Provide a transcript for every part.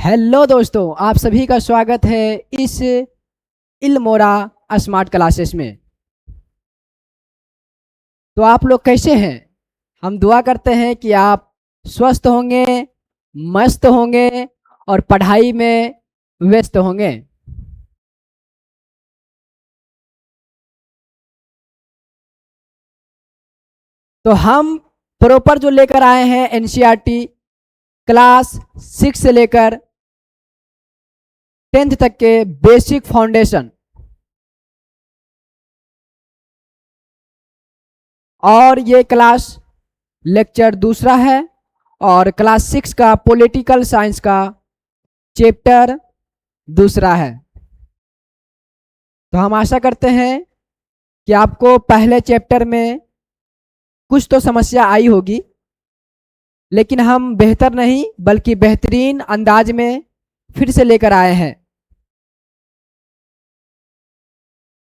Hello दोस्तों, आप सभी का स्वागत है इस इल्मोरा स्मार्ट क्लासेस में। तो आप लोग कैसे हैं? हम दुआ करते हैं कि आप स्वस्थ होंगे, मस्त होंगे और पढ़ाई में व्यस्त होंगे। तो हम प्रॉपर जो लेकर आए हैं एनसीईआरटी क्लास 6 से लेकर 10th तक के बेसिक फाउंडेशन, और ये क्लास लेक्चर दूसरा है और क्लास 6 का पॉलिटिकल साइंस का चैप्टर दूसरा है। तो हम आशा करते हैं कि आपको पहले चैप्टर में कुछ तो समस्या आई होगी, लेकिन हम बेहतर नहीं बल्कि बेहतरीन अंदाज में फिर से लेकर आए हैं।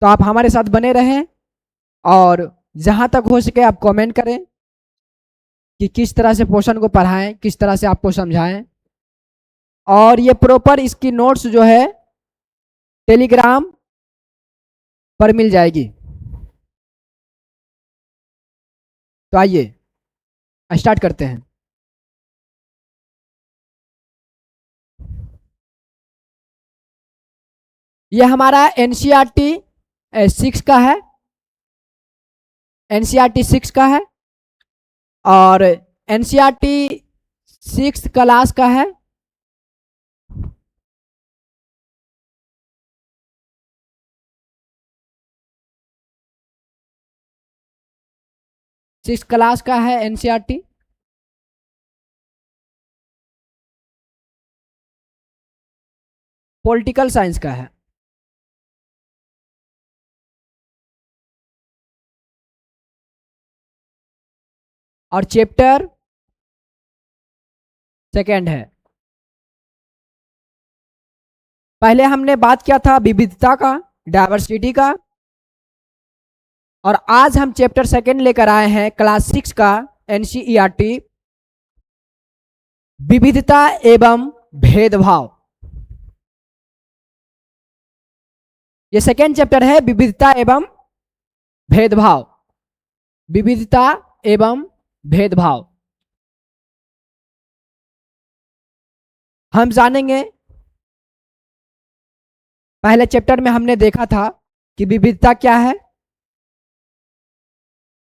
तो आप हमारे साथ बने रहें और जहां तक हो सके आप कमेंट करें कि किस तरह से पोर्शन को पढ़ाएं, किस तरह से आपको समझाएं। और ये प्रॉपर इसकी नोट्स जो है टेलीग्राम पर मिल जाएगी। तो आइए स्टार्ट करते हैं। ये हमारा एनसीईआरटी 6 का है, एनसीईआरटी 6 का है और एनसीईआरटी 6 क्लास का है। सिक्स क्लास का है एनसीईआरटी। पॉलिटिकल साइंस का है और चैप्टर सेकेंड है। पहले हमने बात किया था विविधता का, डायवर्सिटी का, और आज हम चैप्टर सेकेंड लेकर आए हैं क्लास 6 का एनसीईआरटी विविधता एवं भेदभाव। ये सेकेंड चैप्टर है विविधता एवं भेदभाव। विविधता एवं भेदभाव हम जानेंगे। पहले चैप्टर में हमने देखा था कि विविधता क्या है।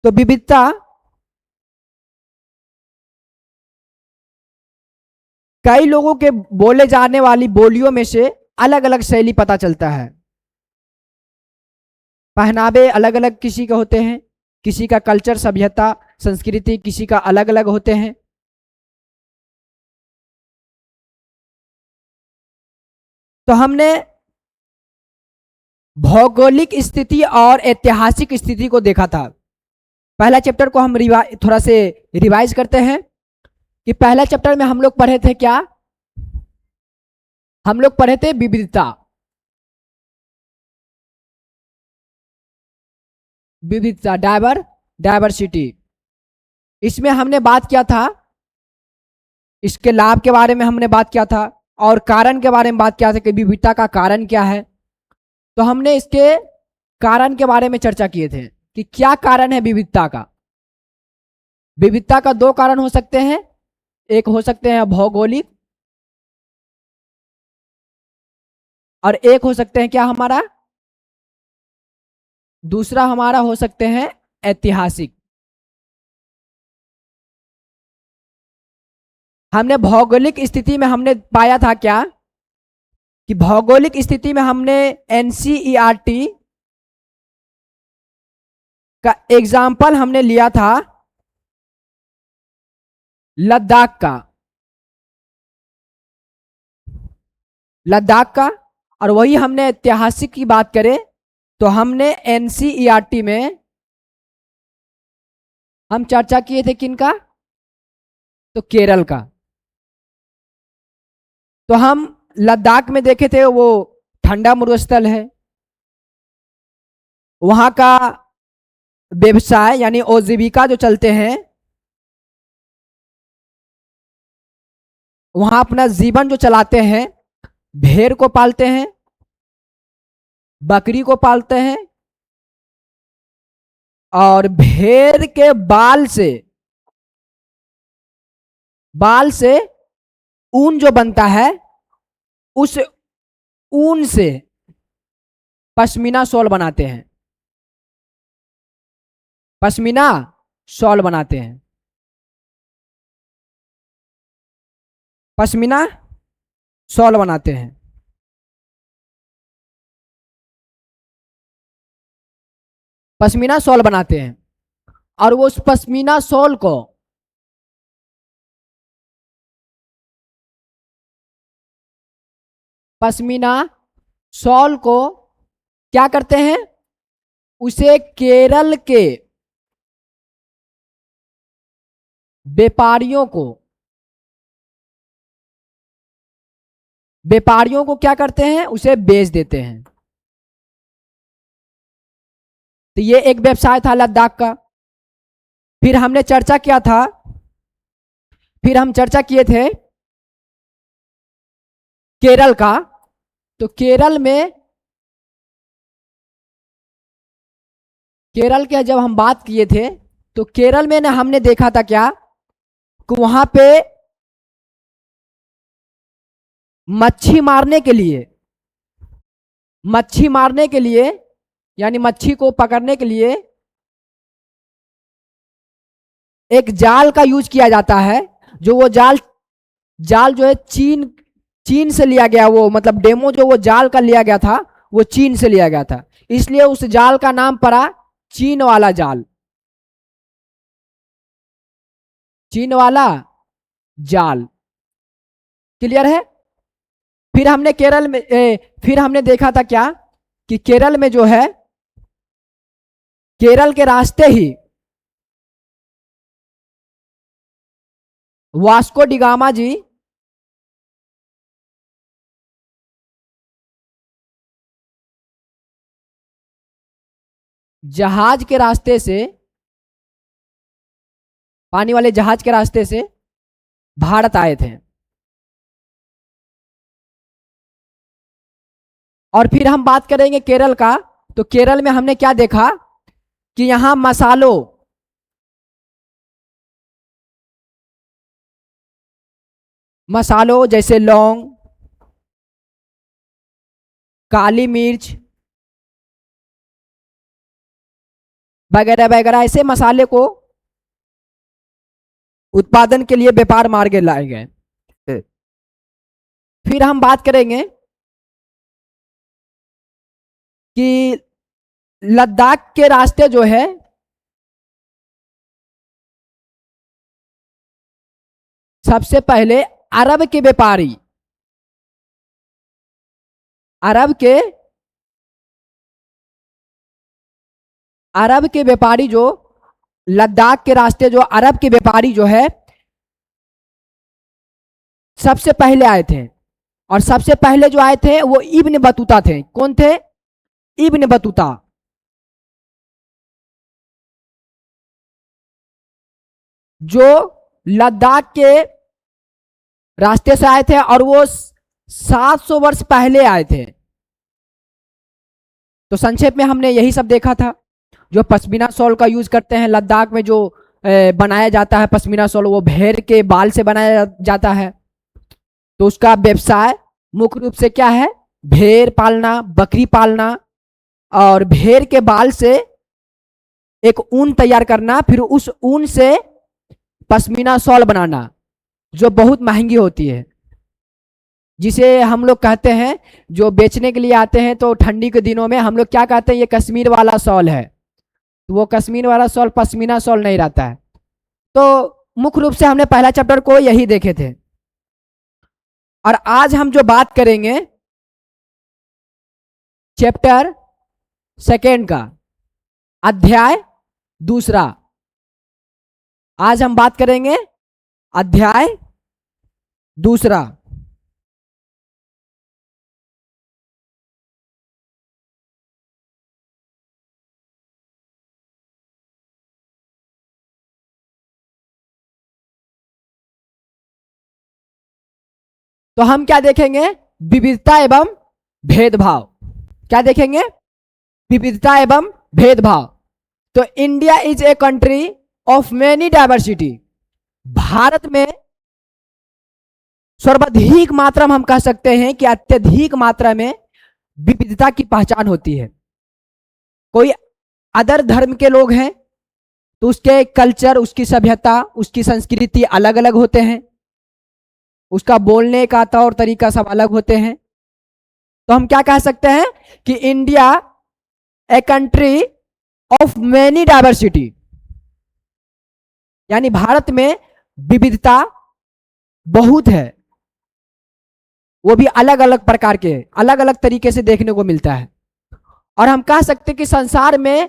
तो विविधता कई लोगों के बोले जाने वाली बोलियों में से अलग अलग शैली पता चलता है। पहनावे अलग अलग किसी के होते हैं, किसी का कल्चर, सभ्यता, संस्कृति किसी का अलग अलग होते हैं। तो हमने भौगोलिक स्थिति और ऐतिहासिक स्थिति को देखा था। पहला चैप्टर को हम थोड़ा से रिवाइज करते हैं कि पहला चैप्टर में हम लोग पढ़े थे क्या? हम लोग पढ़े थे विविधता। विविधता डायवर्सिटी। इसमें हमने बात किया था, इसके लाभ के बारे में हमने बात किया था और कारण के बारे में बात किया था कि विविधता का कारण क्या है। तो हमने इसके कारण के बारे में चर्चा किए थे कि क्या कारण है विविधता का। विविधता का दो कारण हो सकते हैं, एक हो सकते हैं भौगोलिक और एक हो सकते हैं क्या हमारा, दूसरा हमारा हो सकते हैं ऐतिहासिक। हमने भौगोलिक स्थिति में हमने पाया था क्या कि भौगोलिक स्थिति में हमने एनसीईआरटी का एग्जाम्पल हमने लिया था लद्दाख का, लद्दाख का। और वही हमने ऐतिहासिक की बात करें तो हमने एनसीईआरटी में हम चर्चा किए थे किनका? तो केरल का। तो हम लद्दाख में देखे थे वो ठंडा मरुस्थल है, वहां का व्यवसाय यानी आजीविका जो चलते हैं वहां अपना जीवन जो चलाते हैं, भेड़ को पालते हैं, बकरी को पालते हैं, और भेड़ के बाल से ऊन जो बनता है, उस ऊन से पश्मीना शॉल बनाते हैं। पश्मीना शॉल बनाते हैं। पश्मीना शॉल बनाते हैं। पश्मीना शॉल बनाते हैं। और वो उस पश्मीना शॉल को पश्मीना शॉल को क्या करते हैं, उसे व्यापारियों को व्यापारियों को क्या करते हैं, उसे बेच देते हैं। तो ये एक व्यवसाय था लद्दाख का। फिर हमने चर्चा किया था, फिर हम चर्चा किए थे केरल का। तो केरल के जब हम बात किए थे, तो केरल में ना हमने देखा था क्या, कि वहां पे मच्छी मारने के लिए मच्छी मारने के लिए यानी मच्छी को पकड़ने के लिए एक जाल का यूज किया जाता है। जो वो जाल जाल जो है चीन चीन से लिया गया, वो मतलब डेमो जो वो जाल का लिया गया था, वो चीन से लिया गया था। इसलिए उस जाल का नाम पड़ा चीन वाला जाल। चीन वाला जाल। क्लियर है। फिर हमने देखा था क्या, कि केरल में जो है, केरल के रास्ते ही वास्को डिगामा जी जहाज के रास्ते से, पानी वाले जहाज के रास्ते से भारत आए थे। और फिर हम बात करेंगे केरल का। तो केरल में हमने क्या देखा, कि यहां मसालों जैसे लौंग, काली मिर्च वगैरह वगैरह ऐसे मसाले को उत्पादन के लिए व्यापार मार्ग लाए गए। फिर हम बात करेंगे कि लद्दाख के रास्ते जो है, सबसे पहले अरब के व्यापारी अरब के अरब के व्यापारी जो लद्दाख के रास्ते जो अरब के व्यापारी जो है, सबसे पहले आए थे। और सबसे पहले जो आए थे वो इब्न बतूता थे। कौन थे? Ibn Battuta. जो लद्दाख के रास्ते से आए थे, और वो 700 वर्ष पहले आए थे। तो संक्षेप में हमने यही सब देखा था। जो पश्मीना शॉल का यूज करते हैं लद्दाख में, जो बनाया जाता है पश्मीना शॉल, वो भेड़ के बाल से बनाया जाता है। तो उसका व्यवसाय मुख्य रूप से क्या है, भेड़ पालना, बकरी पालना, और भेड़ के बाल से एक ऊन तैयार करना, फिर उस ऊन से पश्मीना शॉल बनाना, जो बहुत महंगी होती है। जिसे हम लोग कहते हैं, जो बेचने के लिए आते हैं, तो ठंडी के दिनों में हम लोग क्या कहते हैं, ये कश्मीर वाला शॉल है। तो वो कश्मीर वाला शॉल पश्मीना शॉल नहीं रहता है। तो मुख्य रूप से हमने पहला चैप्टर को यही देखे थे। और आज हम जो बात करेंगे चैप्टर सेकेंड का, अध्याय दूसरा। आज हम बात करेंगे अध्याय दूसरा। तो हम क्या देखेंगे? विविधता एवं भेदभाव। क्या देखेंगे? विविधता एवं भेदभाव। तो India is a country of many diversity. Bharat में सर्वाधिक मात्रा में हम कह सकते हैं कि अत्यधिक मात्रा में विविधता की पहचान होती है। कोई अदर धर्म के लोग हैं तो उसके कल्चर, उसकी सभ्यता, उसकी संस्कृति अलग अलग होते हैं, उसका बोलने का तौर तरीका सब अलग होते हैं। तो हम क्या कह सकते हैं कि India a country of many diversity, यानी भारत में विविधता बहुत है, वो भी अलग अलग प्रकार के, अलग अलग तरीके से देखने को मिलता है। और हम कह सकते हैं कि संसार में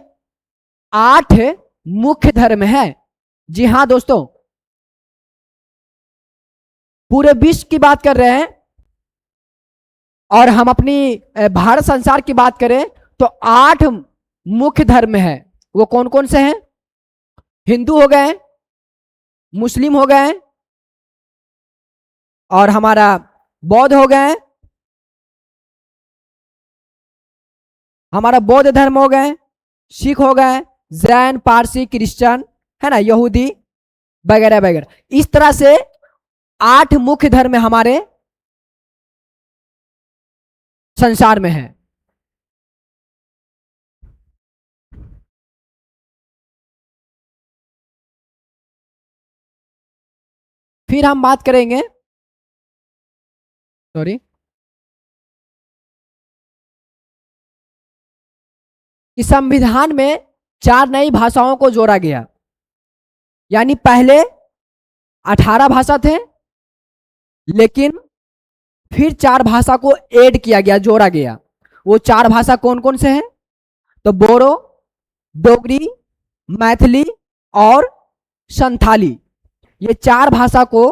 8 मुख्य धर्म है। जी हाँ दोस्तों, पूरे विश्व की बात कर रहे हैं और हम अपनी भारत संसार की बात करें तो 8 मुख्य धर्म है। वो कौन कौन से हैं? हिंदू हो गए, मुस्लिम हो गए, और हमारा बौद्ध हो गए, हमारा बौद्ध धर्म हो गए, सिख हो गए, जैन, पारसी, क्रिश्चियन, है ना, यहूदी वगैरह वगैरह। इस तरह से 8 मुख्य धर्म हमारे संसार में है। फिर हम बात करेंगे, सॉरी, कि संविधान में 4 नई भाषाओं को जोड़ा गया। यानी पहले 18 भाषा थे, लेकिन फिर 4 भाषा को ऐड किया गया, जोड़ा गया। वो 4 भाषा कौन कौन से हैं? तो बोरो, डोगरी, मैथिली और संथाली। ये 4 भाषा को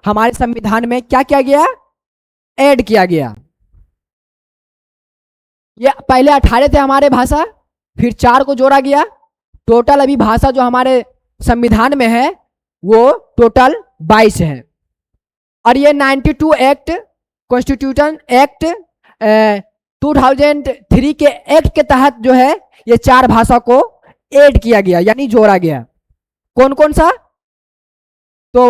हमारे संविधान में क्या किया गया? ऐड किया गया। ये पहले 18 थे हमारे भाषा, फिर 4 को जोड़ा गया। टोटल अभी भाषा जो हमारे संविधान में है वो टोटल 22 है। और ये 92 एक्ट, कॉन्स्टिट्यूशन एक्ट 2003 के एक्ट के तहत जो है ये 4 भाषा को ऐड किया गया, यानी जोड़ा गया। कौन कौन सा? तो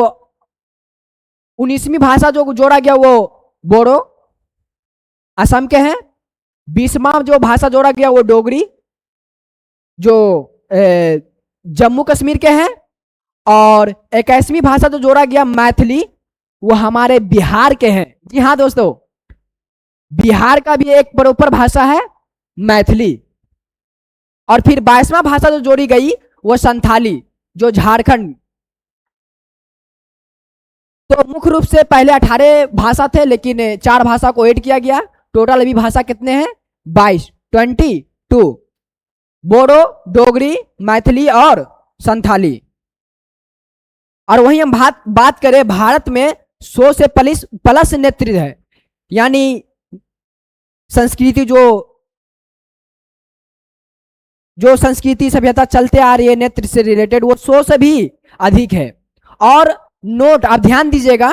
19वीं भाषा जो जोड़ा गया वो बोडो, असम के हैं। 20वां जो भाषा जोड़ा गया वो डोगरी, जो जम्मू कश्मीर के हैं। और 21वीं भाषा जो जोड़ा गया मैथिली, वो हमारे बिहार के हैं। जी हाँ दोस्तों, बिहार का भी एक प्रॉपर भाषा है मैथिली। और फिर 22वां भाषा जो जोड़ी गई वो संथाली, जो झारखंड। तो मुख्य रूप से पहले 18 भाषा थे, लेकिन 4 भाषा को ऐड किया गया। टोटल अभी भाषा कितने हैं? 22 बोडो, डोगरी, मैथिली और संथाली। और वहीं हम बात करें, भारत में 100 से प्लस नेतृत्व है, यानी संस्कृति जो संस्कृति सभ्यता चलते आ रही है नेतृत्व से रिलेटेड, वो 100 से भी अधिक है। और नोट, आप ध्यान दीजिएगा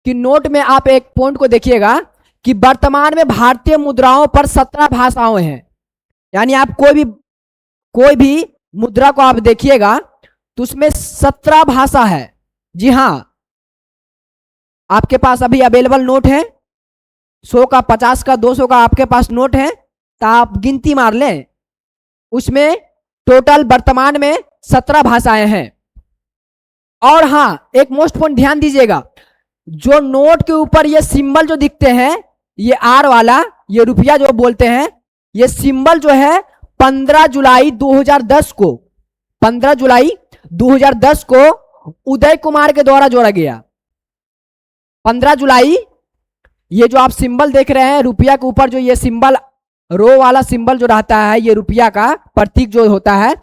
कि नोट में आप एक पॉइंट को देखिएगा कि वर्तमान में भारतीय मुद्राओं पर 17 भाषाएं हैं। यानी आप कोई भी मुद्रा को आप देखिएगा तो उसमें 17 भाषा है। जी हाँ, आपके पास अभी अवेलेबल नोट है 100 का, 50 का, 200 का आपके पास नोट है, तो आप गिनती मार लें, उसमें टोटल वर्तमान में 17 भाषाएं हैं। और हाँ, एक मोस्ट पॉइंट ध्यान दीजिएगा, जो नोट के ऊपर ये सिंबल जो दिखते हैं, ये आर वाला, ये रुपया जो बोलते हैं, ये सिंबल जो है 15 जुलाई 2010 को 15 जुलाई 2010 को उदय कुमार के द्वारा जोड़ा गया। 15 जुलाई, ये जो आप सिंबल देख रहे हैं रुपया के ऊपर, जो ये सिंबल रो वाला सिंबल जो रहता है, ये रुपया का प्रतीक जो होता है,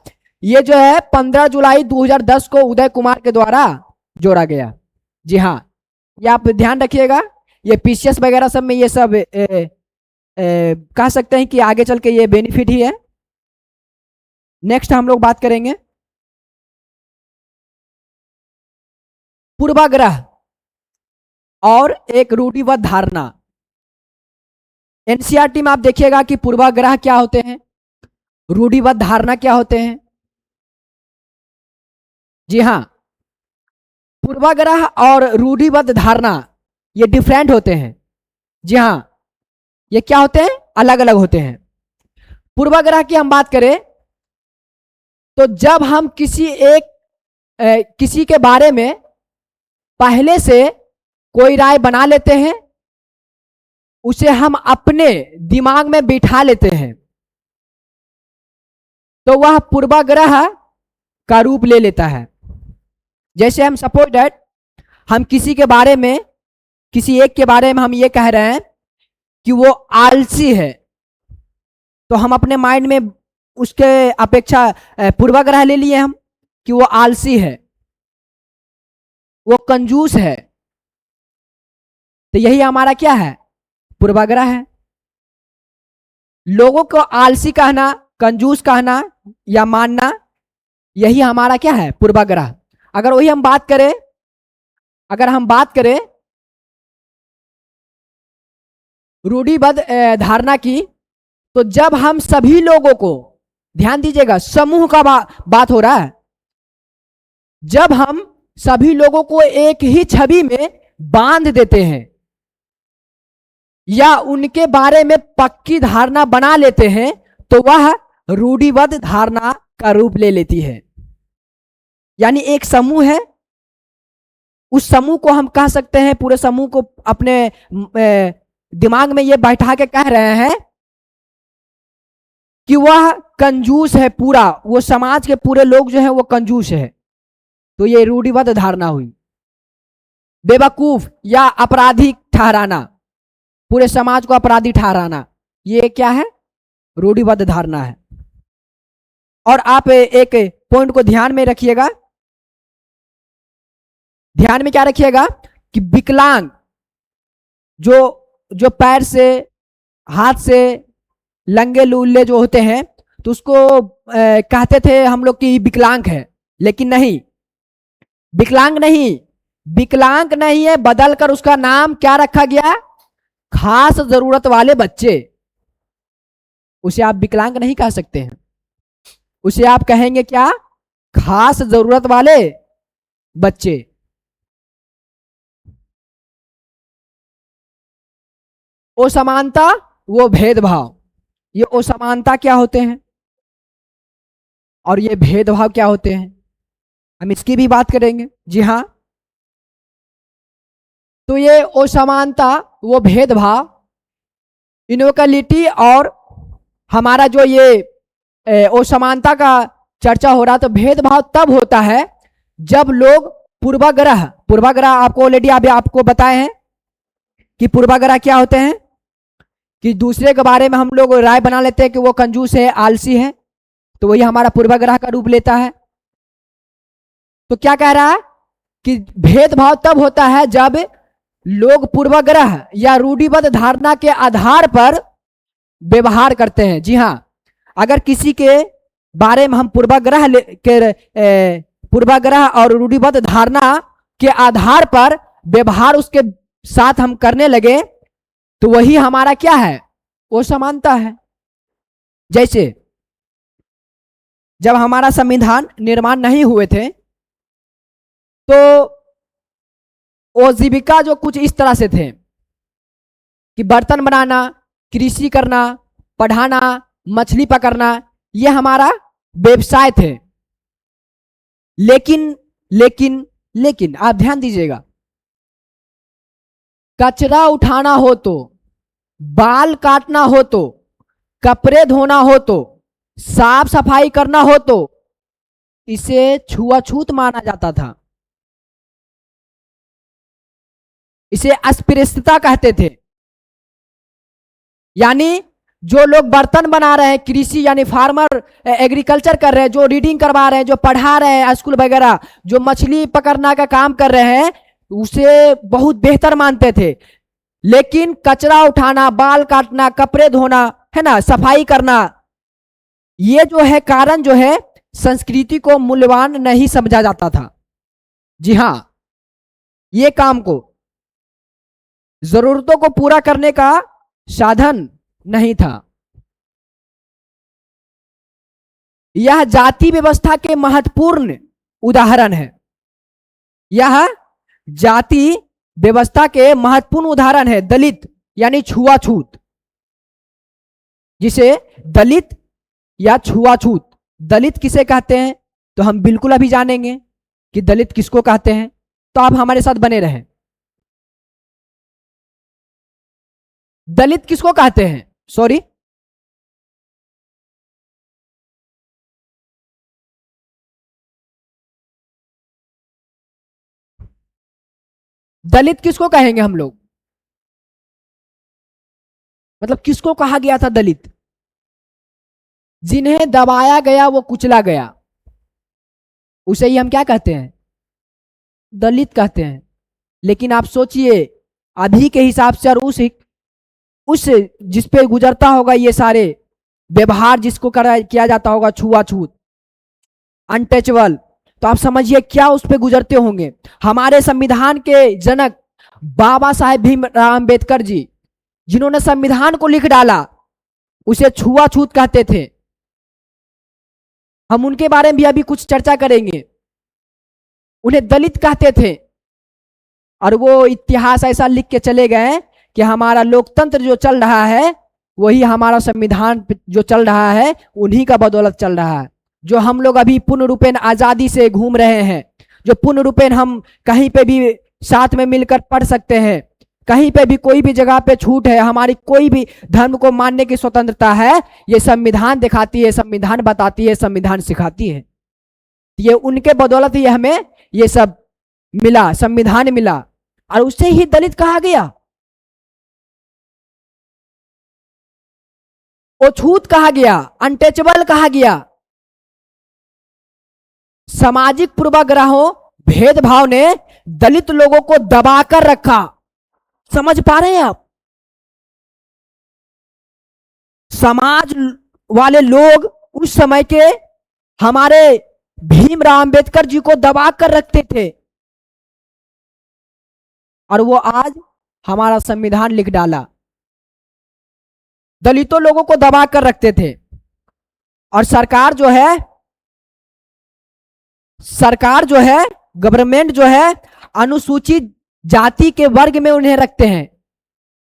ये जो है 15 जुलाई 2010 को उदय कुमार के द्वारा जोड़ा गया। जी हाँ, ये आप ध्यान रखिएगा। ये पीसीएस वगैरह सब में ये सब कह सकते हैं कि आगे चल के ये बेनिफिट ही है। नेक्स्ट हम लोग बात करेंगे पूर्वाग्रह। और एक रूढ़िबद्ध धारणा। एनसीईआरटी में आप देखिएगा कि पूर्वाग्रह क्या होते हैं, रूढ़िबद्ध धारणा क्या होते हैं। जी हाँ, पूर्वाग्रह और रूढ़िबद्ध धारणा ये डिफरेंट होते हैं। जी हाँ, ये क्या होते हैं, अलग अलग होते हैं। पूर्वाग्रह की हम बात करें तो जब हम किसी के बारे में पहले से कोई राय बना लेते हैं, उसे हम अपने दिमाग में बिठा लेते हैं, तो वह पूर्वाग्रह का रूप ले लेता है। जैसे हम सपोज दैट हम किसी के बारे में, किसी एक के बारे में हम ये कह रहे हैं कि वो आलसी है, तो हम अपने माइंड में उसके अपेक्षा पूर्वाग्रह ले लिए हम कि वो आलसी है, वो कंजूस है। तो यही हमारा क्या है, पूर्वाग्रह है। लोगों को आलसी कहना, कंजूस कहना या मानना, यही हमारा क्या है, पूर्वाग्रह। अगर वही हम बात करें, अगर हम बात करें रूढ़िबद्ध धारणा की, तो जब हम सभी लोगों को, ध्यान दीजिएगा, समूह का बात हो रहा है, जब हम सभी लोगों को एक ही छवि में बांध देते हैं या उनके बारे में पक्की धारणा बना लेते हैं, तो वह रूढ़िबद्ध धारणा का रूप ले लेती है। यानी एक समूह है, उस समूह को हम कह सकते हैं, पूरे समूह को अपने दिमाग में ये बैठा के कह रहे हैं कि वह कंजूस है, पूरा वो समाज के पूरे लोग जो है वो कंजूस है। तो ये रूढ़िबद्ध धारणा हुई। बेवकूफ या अपराधी ठहराना, पूरे समाज को अपराधी ठहराना, ये क्या है, रूढ़िबद्ध धारणा है। और आप एक पॉइंट को ध्यान में रखिएगा, ध्यान में क्या रखिएगा कि विकलांग जो पैर से, हाथ से लंगे लूले जो होते हैं, तो उसको कहते थे हम लोग कि विकलांग है, लेकिन नहीं, विकलांग नहीं, विकलांग नहीं है, बदल कर उसका नाम क्या रखा गया, खास जरूरत वाले बच्चे। उसे आप विकलांग नहीं कह सकते हैं, उसे आप कहेंगे क्या, खास जरूरत वाले बच्चे। असमानता, वो भेदभाव, ये असमानता क्या होते हैं और ये भेदभाव क्या होते हैं, हम इसकी भी बात करेंगे। जी हाँ, तो ये असमानता, वो भेदभाव, इनइक्वालिटी, और हमारा जो ये असमानता का चर्चा हो रहा, तो भेदभाव तब होता है जब लोग पूर्वाग्रह आपको ऑलरेडी आपको बताए हैं कि पूर्वाग्रह क्या होते हैं, कि दूसरे के बारे में हम लोग राय बना लेते हैं कि वो कंजूस है, आलसी है, तो वही हमारा पूर्वाग्रह का रूप लेता है। तो क्या कह रहा है कि भेदभाव तब होता है जब लोग पूर्वाग्रह या रूढ़िबद्ध धारणा के आधार पर व्यवहार करते हैं। जी हाँ, अगर किसी के बारे में हम पूर्वाग्रह और रूढ़िबद्ध धारणा के आधार पर व्यवहार उसके साथ हम करने लगे, तो वही हमारा क्या है, वो समानता है। जैसे जब हमारा संविधान निर्माण नहीं हुए थे, तो वो जीविका जो कुछ इस तरह से थे कि बर्तन बनाना, कृषि करना, पढ़ाना, मछली पकड़ना, ये हमारा व्यवसाय थे। लेकिन लेकिन लेकिन आप ध्यान दीजिएगा, कचरा उठाना हो तो, बाल काटना हो तो, कपड़े धोना हो तो, साफ सफाई करना हो तो, इसे छुआछूत माना जाता था, इसे अस्पृश्यता कहते थे। यानी जो लोग बर्तन बना रहे हैं, कृषि यानी फार्मर एग्रीकल्चर कर रहे हैं, जो रीडिंग करवा रहे हैं, जो पढ़ा रहे हैं स्कूल वगैरह, जो मछली पकड़ना का काम कर रहे हैं, उसे बहुत बेहतर मानते थे। लेकिन कचरा उठाना, बाल काटना, कपड़े धोना, है ना, सफाई करना, ये जो है कारण जो है, संस्कृति को मूल्यवान नहीं समझा जाता था। जी हाँ, ये काम को जरूरतों को पूरा करने का साधन नहीं था। यह जाति व्यवस्था के महत्वपूर्ण उदाहरण है। यह जाति व्यवस्था के महत्वपूर्ण उदाहरण है। दलित यानी छुआछूत, जिसे दलित या छुआछूत, दलित किसे कहते हैं तो हम बिल्कुल अभी जानेंगे कि दलित किसको कहते हैं, तो आप हमारे साथ बने रहें। दलित किसको कहते हैं? सॉरी, दलित किसको कहेंगे हम लोग? मतलब किसको कहा गया था दलित? जिन्हें दबाया गया, वो कुचला गया, उसे ही हम क्या कहते हैं? दलित कहते हैं। लेकिन आप सोचिए, अभी के हिसाब से और उस जिस पे गुजरता होगा ये सारे व्यवहार, जिसको किया जाता होगा छुआछूत, अनटचेबल, तो आप समझिए क्या उस पे गुजरते होंगे। हमारे संविधान के जनक बाबा साहेब भीमराव अंबेडकर जी, जिन्होंने संविधान को लिख डाला, उसे छुआछूत कहते थे। हम उनके बारे में भी अभी कुछ चर्चा करेंगे। उन्हें दलित कहते थे, और वो इतिहास ऐसा लिख के चले गए कि हमारा लोकतंत्र जो चल रहा है, वही हमारा संविधान जो चल रहा है, उन्हीं का बदौलत चल रहा है। जो हम लोग अभी पूर्ण रूपेण आजादी से घूम रहे हैं, जो पूर्ण रूपेण हम कहीं पे भी साथ में मिलकर पढ़ सकते हैं, कहीं पे भी कोई भी जगह पे छूट है, हमारी कोई भी धर्म को मानने की स्वतंत्रता है, ये संविधान दिखाती है, संविधान बताती है, संविधान सिखाती है। ये उनके बदौलत ही हमें ये सब मिला, संविधान मिला, और उसे ही दलित कहा गया, अछूत कहा गया, अनटचेबल कहा गया। सामाजिक पूर्वाग्रहों, भेदभाव ने दलित लोगों को दबाकर रखा। समझ पा रहे हैं आप? समाज वाले लोग उस समय के हमारे भीमराव अंबेडकर जी को दबा कर रखते थे, और वो आज हमारा संविधान लिख डाला। दलितों लोगों को दबा कर रखते थे, और सरकार जो है, गवर्नमेंट जो है, अनुसूचित जाति के वर्ग में उन्हें रखते हैं,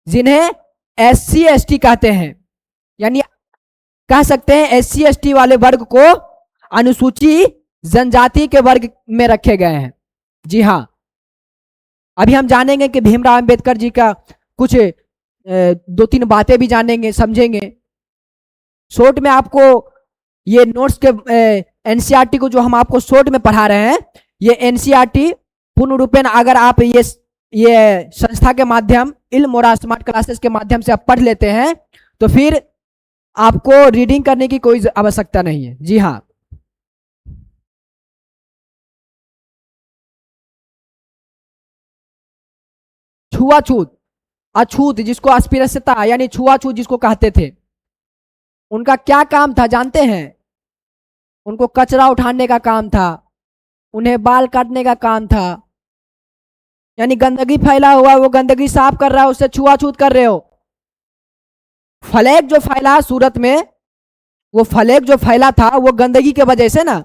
जिन्हें SC ST कहते हैं। यानी कह सकते हैं SC ST वाले वर्ग को अनुसूचित जनजाति के वर्ग में रखे गए हैं। जी हाँ, अभी हम जानेंगे कि भीमराव अंबेडकर जी का कुछ 2-3 बातें भी जानेंगे, समझेंगे। शॉर्ट में आपको ये नोट्स के NCERT को जो हम आपको शॉर्ट में पढ़ा रहे हैं, ये NCERT पूर्ण रूपेण अगर आप ये संस्था के माध्यम, इल्म और स्मार्ट क्लासेस के माध्यम से आप पढ़ लेते हैं, तो फिर आपको रीडिंग करने की कोई आवश्यकता नहीं है। जी हाँ, छुआछूत, अछूत जिसको अस्पृश्यता यानी छुआछूत जिसको कहते थे, उनका क्या काम था जानते हैं? उनको कचरा उठाने का काम था, उन्हें बाल काटने का काम था। यानी गंदगी फैला हुआ, वो गंदगी साफ कर रहा है, उससे छुआछूत कर रहे हो। फ्लैग जो फैला सूरत में, वो फ्लैग जो फैला था वो गंदगी के वजह से ना,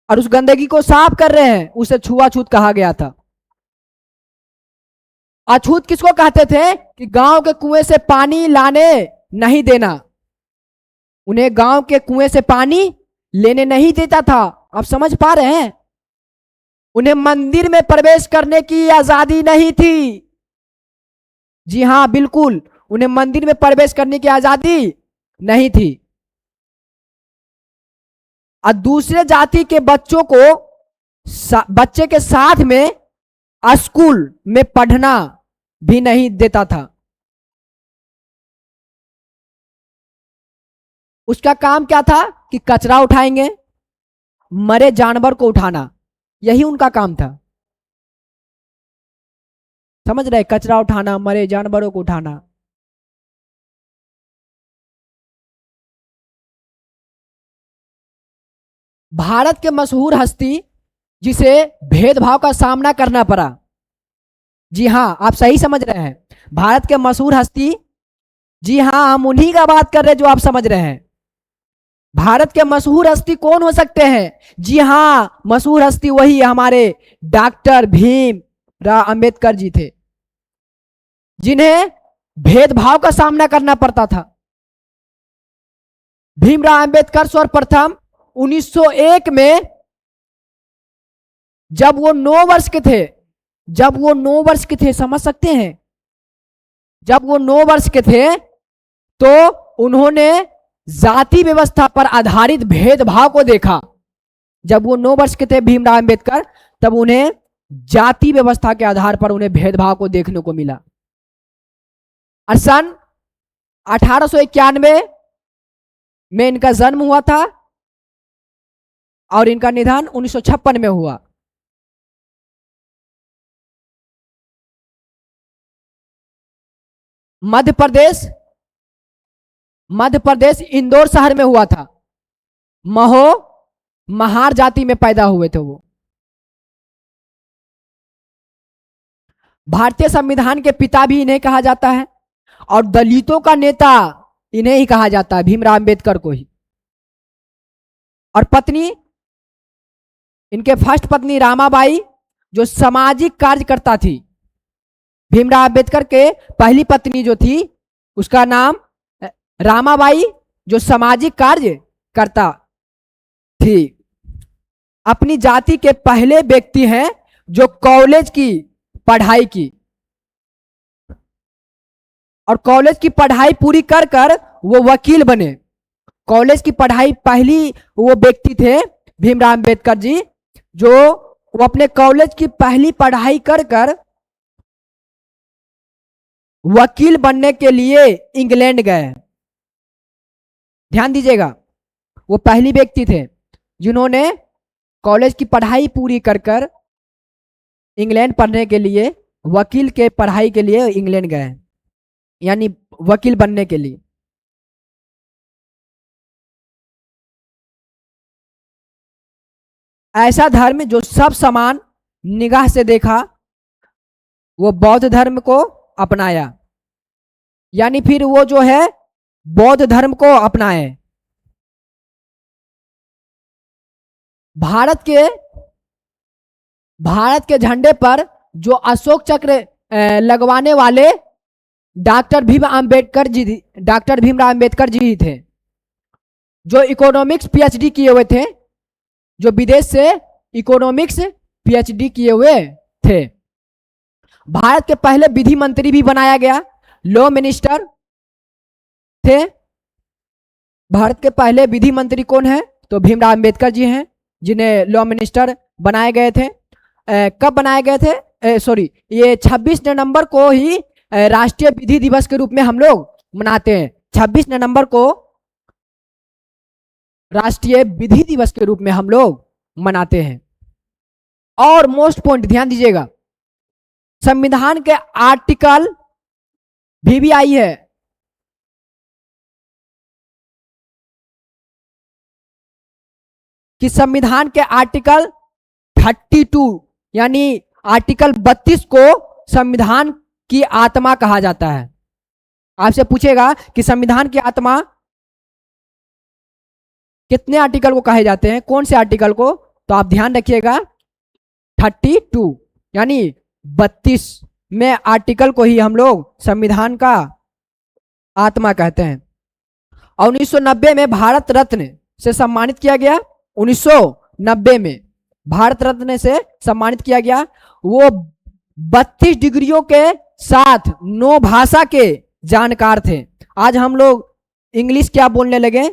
और उस गंदगी को साफ कर रहे हैं, उसे छुआछूत कहा गया था। अछूत किसको कहते थे? कि गांव के कुएं से पानी लाने नहीं देना, उन्हें गांव के कुएं से पानी लेने नहीं देता था। आप समझ पा रहे हैं? उन्हें मंदिर में प्रवेश करने की आजादी नहीं थी। जी हां, बिल्कुल, उन्हें मंदिर में प्रवेश करने की आजादी नहीं थी। और दूसरे जाति के बच्चों को बच्चे के साथ में स्कूल में पढ़ना भी नहीं देता था। उसका काम क्या था? कि कचरा उठाएंगे, मरे जानवर को उठाना, यही उनका काम था। समझ रहे? कचरा उठाना, मरे जानवरों को उठाना। भारत के मशहूर हस्ती जिसे भेदभाव का सामना करना पड़ा, जी हाँ, आप सही समझ रहे हैं। भारत के मशहूर हस्ती, जी हाँ, हम उन्हीं का बात कर रहे हैं जो आप समझ रहे हैं। भारत के मशहूर हस्ती कौन हो सकते हैं? जी हाँ, मशहूर हस्ती वही हमारे डॉक्टर भीम राव अंबेडकर जी थे, जिन्हें भेदभाव का सामना करना पड़ता था। भीमराव अंबेडकर सर्वप्रथम 1901 में, जब वो 9 वर्ष के थे, जब वो 9 वर्ष के थे, समझ सकते हैं, जब वो 9 वर्ष के थे तो उन्होंने जाति व्यवस्था पर आधारित भेदभाव को देखा। जब वो 9 वर्ष के थे भीमराव अंबेडकर, तब उन्हें जाति व्यवस्था के आधार पर उन्हें भेदभाव को देखने को मिला। और सन 1891 में इनका जन्म हुआ था और इनका निधन 1956 में हुआ। मध्य प्रदेश, मध्य प्रदेश इंदौर शहर में हुआ था। महो महार जाति में पैदा हुए थे वो। भारतीय संविधान के पिता भी इन्हें कहा जाता है और दलितों का नेता इन्हें ही कहा जाता है, भीमराव अंबेडकर को ही। और पत्नी, इनके फर्स्ट पत्नी रामाबाई, जो सामाजिक कार्यकर्ता थी। भीमराव अंबेडकर के पहली पत्नी जो थी उसका नाम रामाबाई, जो सामाजिक कार्य करता थी। अपनी जाति के पहले व्यक्ति हैं जो कॉलेज की पढ़ाई की और कॉलेज की पढ़ाई पूरी कर कर वो वकील बने। कॉलेज की पढ़ाई पहली वो व्यक्ति थे भीमराव अंबेडकर जी, जो वो अपने कॉलेज की पहली पढ़ाई कर कर वकील बनने के लिए इंग्लैंड गए। ध्यान दीजिएगा, वो पहली व्यक्ति थे जिन्होंने कॉलेज की पढ़ाई पूरी कर कर इंग्लैंड पढ़ने के लिए, वकील के पढ़ाई के लिए इंग्लैंड गए, यानी वकील बनने के लिए। ऐसा धर्म जो सब समान निगाह से देखा, वो बौद्ध धर्म को अपनाया, यानी फिर वो जो है बौद्ध धर्म को अपनाए। भारत के झंडे पर जो अशोक चक्र लगवाने वाले डॉक्टर भीमराव अंबेडकर जी ही थे, जो इकोनॉमिक्स पीएचडी किए हुए थे, जो विदेश से इकोनॉमिक्स पीएचडी किए हुए थे। भारत के पहले विधि मंत्री भी बनाया गया, लॉ मिनिस्टर थे। भारत के पहले विधि मंत्री कौन है? तो भीमराव अंबेडकर जी हैं, जिन्हें लॉ मिनिस्टर बनाए गए थे। कब बनाए गए थे? ये 26 नवंबर को ही राष्ट्रीय विधि दिवस के रूप में हम लोग मनाते हैं। 26 नवंबर को राष्ट्रीय विधि दिवस के रूप में हम लोग मनाते हैं। और मोस्ट पॉइंट ध्यान दीजिएगा, संविधान के आर्टिकल भी आई है। कि संविधान के आर्टिकल 32 यानी आर्टिकल 32 को संविधान की आत्मा कहा जाता है। आपसे पूछेगा कि संविधान की आत्मा कितने आर्टिकल को कहे जाते हैं, कौन से आर्टिकल को? तो आप ध्यान रखिएगा 32 यानी 32 में आर्टिकल को ही हम लोग संविधान का आत्मा कहते हैं। और 1990 में भारत रत्न से सम्मानित किया गया। 1990 में भारत रत्न से सम्मानित किया गया। वो 32 डिग्रियों के साथ 9 भाषा के जानकार थे। आज हम लोग इंग्लिश क्या बोलने लगे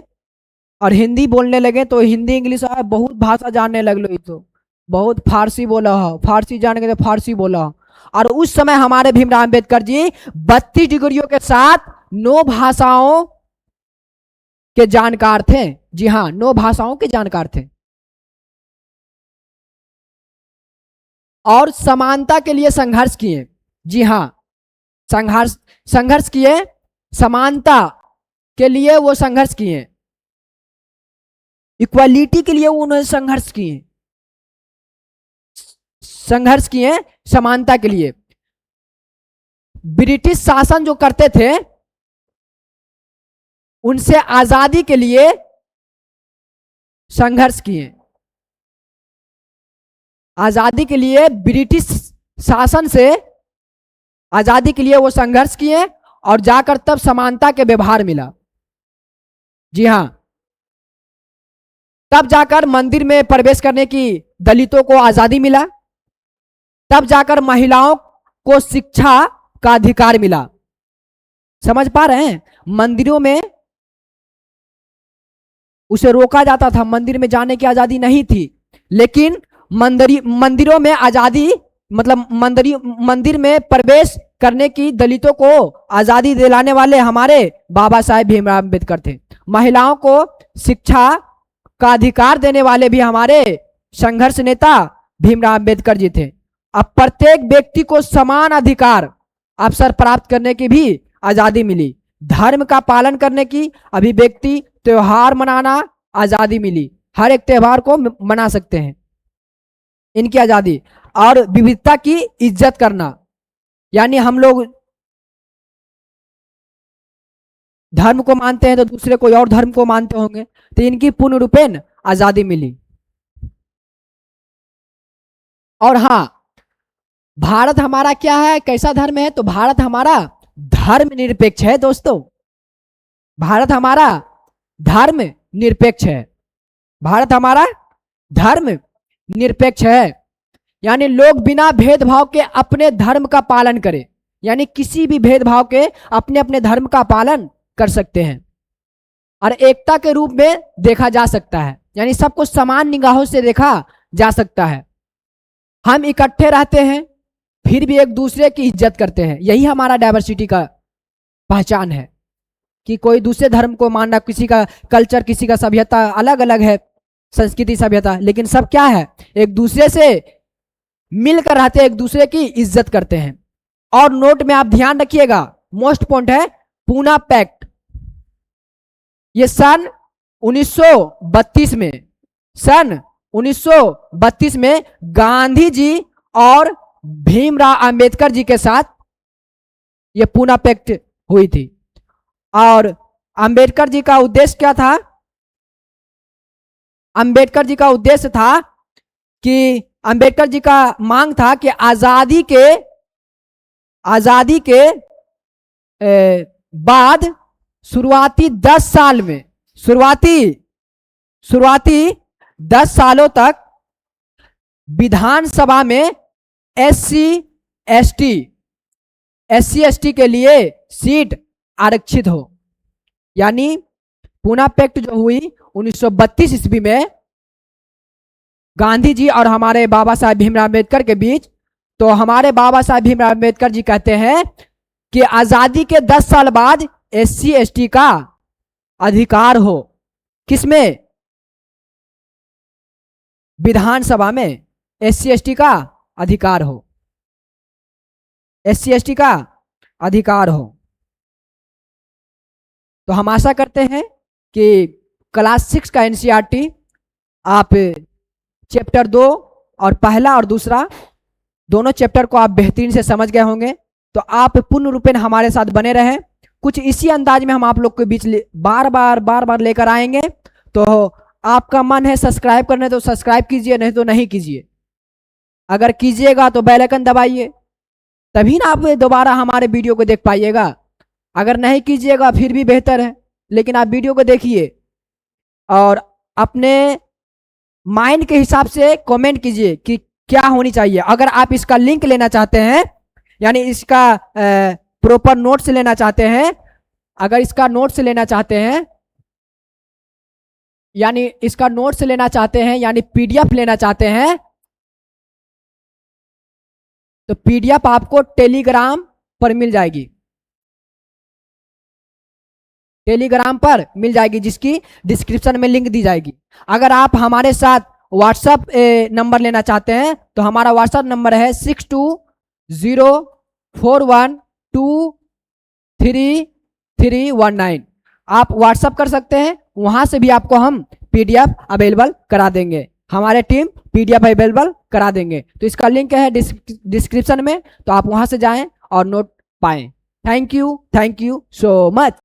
और हिंदी बोलने लगे, तो हिंदी इंग्लिश बहुत भाषा जानने लग लो, तो बहुत फारसी बोला हो, फारसी जान के तो फारसी बोला हो। और उस समय हमारे भीमराव अंबेडकर जी 32 डिग्रियों के साथ 9 भाषाओं के जानकार थे। जी हाँ, 9 भाषाओं के जानकार थे। और समानता के लिए संघर्ष किए। जी हाँ, संघर्ष किए, समानता के लिए वो संघर्ष किए, इक्वालिटी के लिए उन्होंने संघर्ष किए, समानता के लिए। ब्रिटिश शासन जो करते थे उनसे आजादी के लिए संघर्ष किए। आजादी के लिए ब्रिटिश शासन से आजादी के लिए वो संघर्ष किए और जाकर तब समानता के व्यवहार मिला। जी हां, तब जाकर मंदिर में प्रवेश करने की दलितों को आजादी मिला, तब जाकर महिलाओं को शिक्षा का अधिकार मिला। समझ पा रहे हैं? मंदिरों में उसे रोका जाता था, मंदिर में जाने की आजादी नहीं थी, लेकिन मंदिरों में आजादी मतलब मंदिर में प्रवेश करने की दलितों को आजादी दिलाने वाले हमारे बाबा साहेब भीमराव अम्बेडकर थे। महिलाओं को शिक्षा का अधिकार देने वाले भी हमारे संघर्ष नेता भीमराव अम्बेडकर जी थे। अब प्रत्येक व्यक्ति को समान अधिकार अवसर प्राप्त करने की भी आजादी मिली। धर्म का पालन करने की, अभिव्यक्ति, त्योहार मनाना आजादी मिली। हर एक त्योहार को मना सकते हैं, इनकी आजादी। और विविधता की इज्जत करना, यानी हम लोग धर्म को मानते हैं तो दूसरे कोई और धर्म को मानते होंगे, तो इनकी पूर्ण रूपेण आजादी मिली। और हाँ, भारत हमारा क्या है, कैसा धर्म है? तो भारत हमारा धर्म निरपेक्ष है दोस्तों। भारत हमारा धर्म निरपेक्ष है। भारत हमारा धर्म निरपेक्ष है, यानी लोग बिना भेदभाव के अपने धर्म का पालन करें, यानी किसी भी भेदभाव के अपने अपने धर्म का पालन कर सकते हैं और एकता के रूप में देखा जा सकता है, यानी सबको समान निगाहों से देखा जा सकता है। हम इकट्ठे रहते हैं फिर भी एक दूसरे की इज्जत करते हैं। यही हमारा डाइवर्सिटी का पहचान है कि कोई दूसरे धर्म को मानना, किसी का कल्चर, किसी का सभ्यता अलग अलग है, संस्कृति सभ्यता, लेकिन सब क्या है, एक दूसरे से मिलकर रहते हैं, एक दूसरे की इज्जत करते हैं। और नोट में आप ध्यान रखिएगा, मोस्ट पॉइंट है पूना पैक्ट। ये सन 1932 में गांधी जी और भीमराव अंबेडकर जी के साथ ये पूना पैक्ट हुई थी। और अंबेडकर जी का उद्देश्य क्या था? अंबेडकर जी का उद्देश्य था कि अंबेडकर जी का मांग था कि आजादी के बाद शुरुआती 10 सालों तक विधानसभा में SC ST के लिए सीट आरक्षित हो। यानी पूना पैक्ट जो हुई 1932 ईस्वी में गांधी जी और हमारे बाबा साहब भीमराव अम्बेडकर के बीच, तो हमारे बाबा साहब भीमराव अम्बेडकर जी कहते हैं कि आजादी के 10 साल बाद SC ST का अधिकार हो। किसमें? विधानसभा में SC ST का अधिकार हो, SC ST का अधिकार हो। तो हम आशा करते हैं कि क्लास 6 का NCERT आप चैप्टर 2 और पहला और दूसरा दोनों चैप्टर को आप बेहतरीन से समझ गए होंगे। तो आप पूर्ण रूपेण हमारे साथ बने रहें। कुछ इसी अंदाज में हम आप लोग के बीच बार बार लेकर आएंगे। तो आपका मन है सब्सक्राइब करने तो सब्सक्राइब कीजिए, नहीं तो नहीं कीजिए। अगर कीजिएगा तो बेल आइकन दबाइए, तभी ना आप दोबारा हमारे वीडियो को देख पाइएगा। अगर नहीं कीजिएगा फिर भी बेहतर है, लेकिन आप वीडियो को देखिए और अपने माइंड के हिसाब से कमेंट कीजिए कि क्या होनी चाहिए। अगर आप इसका लिंक लेना चाहते हैं, यानी इसका प्रॉपर नोट्स लेना चाहते हैं, अगर इसका नोट्स लेना चाहते हैं, यानी इसका नोट्स लेना चाहते हैं, यानी PDF लेना चाहते हैं, तो PDF आपको टेलीग्राम पर मिल जाएगी, टेलीग्राम पर मिल जाएगी, जिसकी डिस्क्रिप्शन में लिंक दी जाएगी। अगर आप हमारे साथ व्हाट्सएप नंबर लेना चाहते हैं तो हमारा व्हाट्सएप नंबर है 6204123319। आप व्हाट्सएप कर सकते हैं, वहां से भी आपको हम PDF अवेलेबल करा देंगे, हमारे टीम PDF अवेलेबल करा देंगे। तो इसका लिंक है डिस्क्रिप्शन में, तो आप वहां से जाएं और नोट पाएं। Thank you so much.